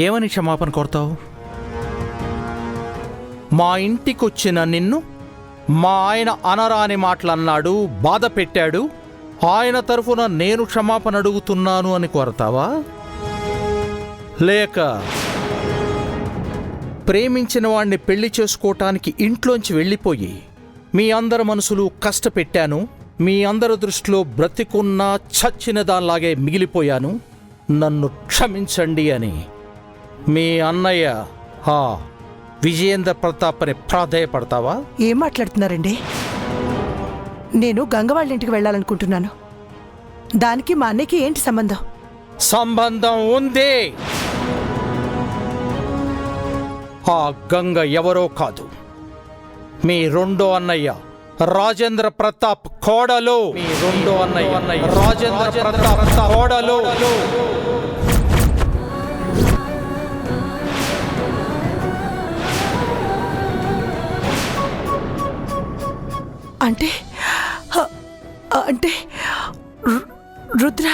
ఏమని క్షమాపణ కోరుతావు? మా ఇంటికొచ్చిన నిన్ను మా ఆయన అనరాని మాటలన్నాడు, బాధ పెట్టాడు, ఆయన తరఫున నేను క్షమాపణ అడుగుతున్నాను అని కోరతావా? లేక ప్రేమించిన వాణ్ణి పెళ్లి చేసుకోవటానికి ఇంట్లోంచి వెళ్ళిపోయి మీ అందరి మనసులు కష్టపెట్టాను, మీ అందరి దృష్టిలో బ్రతికున్నా చచ్చిన దానిలాగే మిగిలిపోయాను, నన్ను క్షమించండి అని మీ అన్నయ్య విజయేంద్ర ప్రతాప్ అని ప్రాధేయపడతావా? ఏం మాట్లాడుతున్నారండి? నేను గంగవాళ్ళ ఇంటికి వెళ్ళాలనుకుంటున్నాను. దానికి మా అన్నయ్యకి ఏంటి సంబంధం? సంబంధం ఉంది. ఆ గంగ ఎవరో కాదు, మీ రెండో అన్నయ్య రాజేంద్ర ప్రతాప్ కోడలు. మీ రెండో అన్నయ్య రాజేంద్ర ప్రతాప్ కోడలు. అంటే అంటే రుద్ర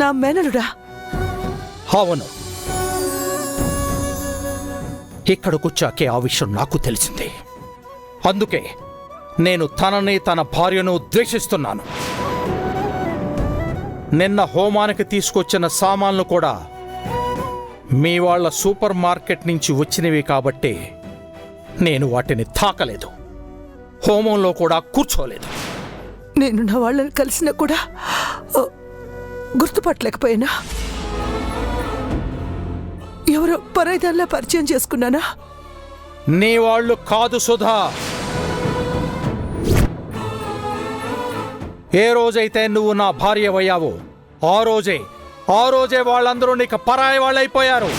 నా మేనలుడా? అవును, ఇక్కడికొచ్చాకే ఆ విషయం నాకు తెలిసింది. అందుకే నేను తనని తన భార్యను ద్వేషిస్తున్నాను. నిన్న హోమానికి తీసుకొచ్చిన సామాన్లు కూడా మీ వాళ్ళ సూపర్ మార్కెట్ నుంచి వచ్చినవి కాబట్టి నేను వాటిని తాకలేదు, హోమంలో కూడా కూర్చోలేదు. నేను నా వాళ్ళని కలిసినా కూడా గుర్తుపట్టలేకపోయినా, ఎవరో పరాయిదాల్లా పరిచయం చేసుకున్నానా? నీ వాళ్ళు కాదు సుధా. ఏ రోజైతే నువ్వు నా భార్యవయ్యావో ఆ రోజే వాళ్ళందరూ నీకు పరాయి వాళ్ళైపోయారు.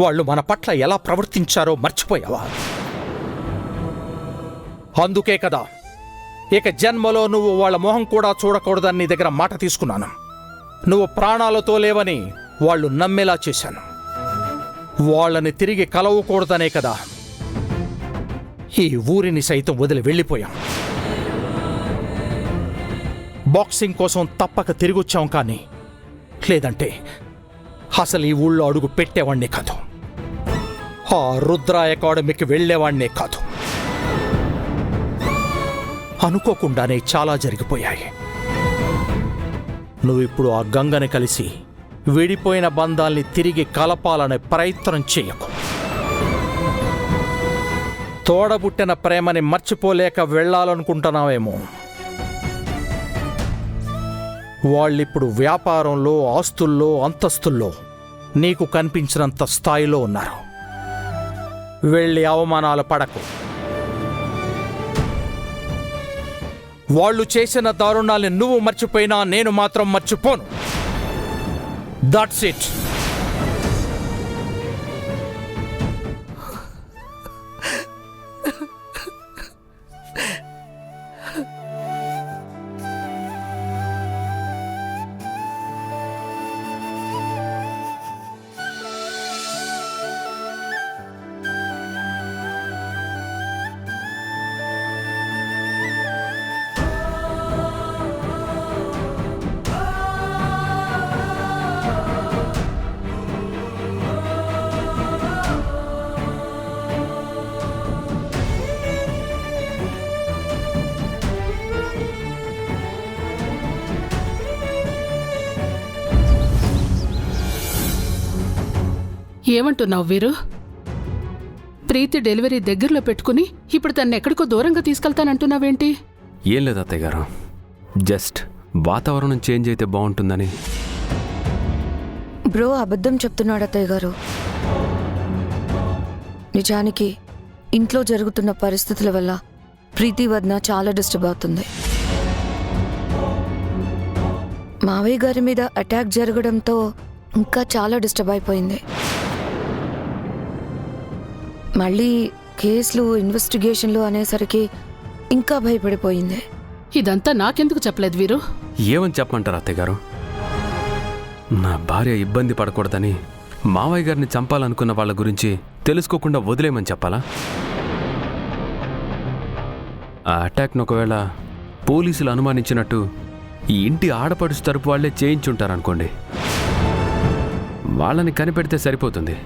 వాళ్ళు మన పట్ల ఎలా ప్రవర్తించారో మర్చిపోయావా? అందుకే కదా ఇక జన్మలో నువ్వు వాళ్ళ మొహం కూడా చూడకూడదని నీ దగ్గర మాట తీసుకున్నాను. నువ్వు ప్రాణాలతో లేవని వాళ్ళు నమ్మేలా చేశాను. వాళ్ళని తిరిగి కలవకూడదనే కదా ఈ ఊరిని సైతం వదిలి వెళ్ళిపోయాం. బాక్సింగ్ కోసం తప్పక తిరిగొచ్చాం, కానీ లేదంటే అసలు ఈ ఊళ్ళో అడుగు పెట్టేవాణ్ణే కాదు, ఆ రుద్ర అకాడమీకి వెళ్ళేవాణ్ణే కాదు. అనుకోకుండానే చాలా జరిగిపోయాయి. నువ్విప్పుడు ఆ గంగని కలిసి విడిపోయిన బంధాల్ని తిరిగి కలపాలనే ప్రయత్నం చేయకు. తోడబుట్టిన ప్రేమని మర్చిపోలేక వెళ్ళాలనుకుంటున్నావేమో. వాళ్ళిప్పుడు వ్యాపారంలో, ఆస్తుల్లో, అంతస్తుల్లో నీకు కనిపించినంత స్థాయిలో ఉన్నారు. వెళ్ళి అవమానాలు పడకు. వాళ్ళు చేసిన దారుణాల్ని నువ్వు మర్చిపోయినా నేను మాత్రం మర్చిపోను. That's it. ఏమంటున్నావు వీరు? ప్రీతి డెలివరీ దగ్గరలో పెట్టుకుని ఇప్పుడు తను ఎక్కడికో దూరంగా తీసుకెళ్తానంటున్నావేంటి? ఏం లేదు అత్తయ్య గారు, జస్ట్ వాతావరణం చేంజ్ అయితే బాగుంటుందని. బ్రో అబద్ధం చెప్తున్నాడు అత్తయ్య గారు. నిజానికి ఇంట్లో జరుగుతున్న పరిస్థితుల వల్ల ప్రీతి వదిన చాలా డిస్టర్బ్ అవుతుంది. మావయ్య గారి మీద అటాక్ జరగడంతో ఇంకా చాలా డిస్టర్బ్ అయిపోయింది. మళ్ళీ కేసులు, ఇన్వెస్టిగేషన్లు అనేసరికి ఇంకా భయపడిపోయింది. ఇదంతా నాకెందుకు చెప్పలేదు వీరు? ఏమని చెప్పమంటారు అత్తయ్య గారు? నా భార్య ఇబ్బంది పడకూడదని మావయ్య గారిని చంపాలనుకున్న వాళ్ళ గురించి తెలుసుకోకుండా వదిలేమని చెప్పాలా? ఆ అటాక్ను ఒకవేళ పోలీసులు అనుమానించినట్టు ఈ ఇంటి ఆడపడుచు తరపు వాళ్ళే చేయించుంటారనుకోండి, వాళ్ళని కనిపెడితే సరిపోతుంది.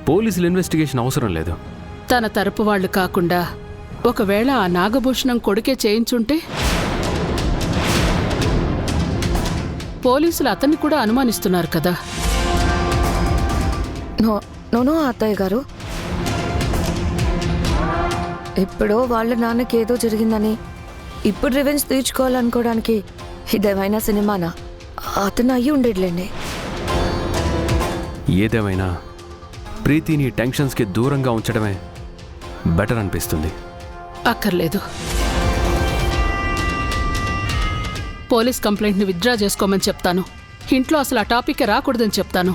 పోలీసులు ఇన్వెస్టిగేషన్ అవసరం లేదు. తన తరపు వాళ్ళు కాకుండా ఒకవేళ ఆ నాగభూషణం కొడుకే చేయించుంటే పోలీసులు అతన్ని కూడా అనుమానిస్తున్నారు కదా. నో అత్తయ్య గారు, ఎప్పుడో వాళ్ళ నాన్నకి ఏదో జరిగిందని ఇప్పుడు రివెంజ్ తీర్చుకోవాలనుకోవడానికి ఇదేమైనా సినిమానా? అతను అయ్యి ఉండేట్లేండి. ఏదేమైనా ప్రీతిని టెన్షన్స్కి దూరంగా ఉంచడమే బెటర్ అనిపిస్తుంది. అక్కర్లేదు. పోలీస్ కంప్లైంట్ని విత్డ్రా చేసుకోమని చెప్తాను. ఇంట్లో అసలు ఆ టాపిక్ రాకూడదని చెప్తాను.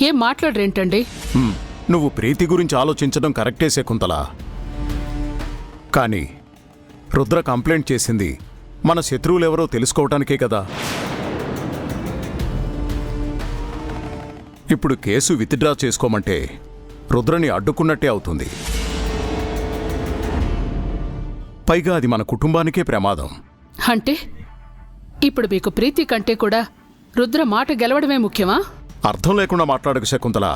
ఏం మాట్లాడరేంటండి? నువ్వు ప్రీతి గురించి ఆలోచించడం కరెక్టే శకుంతల. కానీ రుద్ర కంప్లైంట్ చేసింది మన శత్రువులెవరో తెలుసుకోవటానికే కదా. ఇప్పుడు కేసు విత్డ్రా చేసుకోమంటే రుద్రని అడ్డుకున్నట్టే అవుతుంది. పైగా అది మన కుటుంబానికే ప్రమాదం. అంటే ఇప్పుడు మీకు ప్రీతి కంటే కూడా రుద్ర మాట గెలవడమే ముఖ్యమా? అర్థం లేకుండా మాట్లాడకు శకుంతల.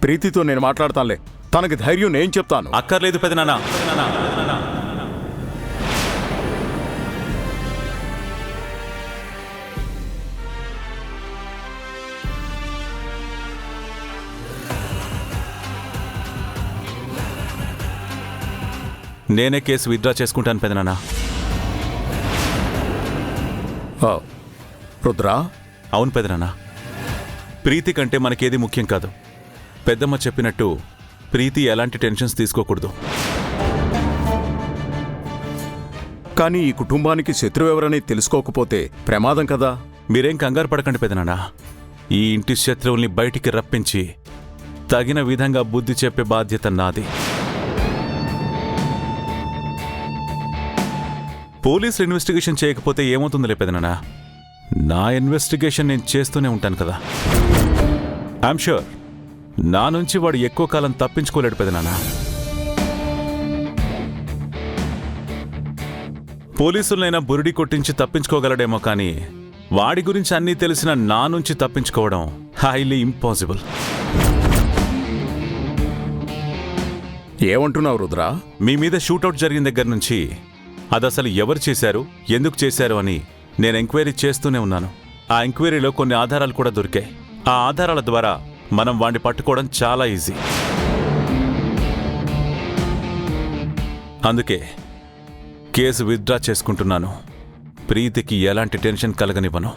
ప్రీతితో నేను మాట్లాడతానులే. తనకి ధైర్యం నేను చెప్తాను. అక్కర్లేదు పెదనాన్న. నేనే కేసు విత్డ్రా చేసుకుంటాను పెదనాన్న. రుద్రా? అవును పెదనాన్న. ప్రీతి కంటే మనకేది ముఖ్యం కాదు. పెద్దమ్మ చెప్పినట్టు ప్రీతి ఎలాంటి టెన్షన్స్ తీసుకోకూడదు. కానీ ఈ కుటుంబానికి శత్రువు ఎవరని తెలుసుకోకపోతే ప్రమాదం కదా. మీరేం కంగారు పడకండి పెదనాన్న. ఈ ఇంటి శత్రువుల్ని బయటికి రప్పించి తగిన విధంగా బుద్ధి చెప్పే బాధ్యత నాది. పోలీసులు ఇన్వెస్టిగేషన్ చేయకపోతే ఏమవుతుందిలే పెదనాన్న. నా ఇన్వెస్టిగేషన్ నేను చేస్తూనే ఉంటాను కదా. ఐఎమ్ ష్యూర్ నా నుంచి వాడు ఎక్కువ కాలం తప్పించుకోలేడు పెదనాన్న. పోలీసులనైనా బురిడి కొట్టించి తప్పించుకోగలడేమో, కానీ వాడి గురించి అన్నీ తెలిసిన నా నుంచి తప్పించుకోవడం హైలీ ఇంపాసిబుల్. ఏమంటున్నావు రుద్రా? మీ మీద షూటౌట్ జరిగిన దగ్గర నుంచి అదసలు ఎవరు చేశారు, ఎందుకు చేశారు అని నేను ఎంక్వైరీ చేస్తూనే ఉన్నాను. ఆ ఎంక్వైరీలో కొన్ని ఆధారాలు కూడా దొరికాయి. ఆ ఆధారాల ద్వారా మనం వాడిని పట్టుకోవడం చాలా ఈజీ. అందుకే కేసు విత్డ్రా చేసుకుంటున్నాను. ప్రీతికి ఎలాంటి టెన్షన్ కలగనివ్వను.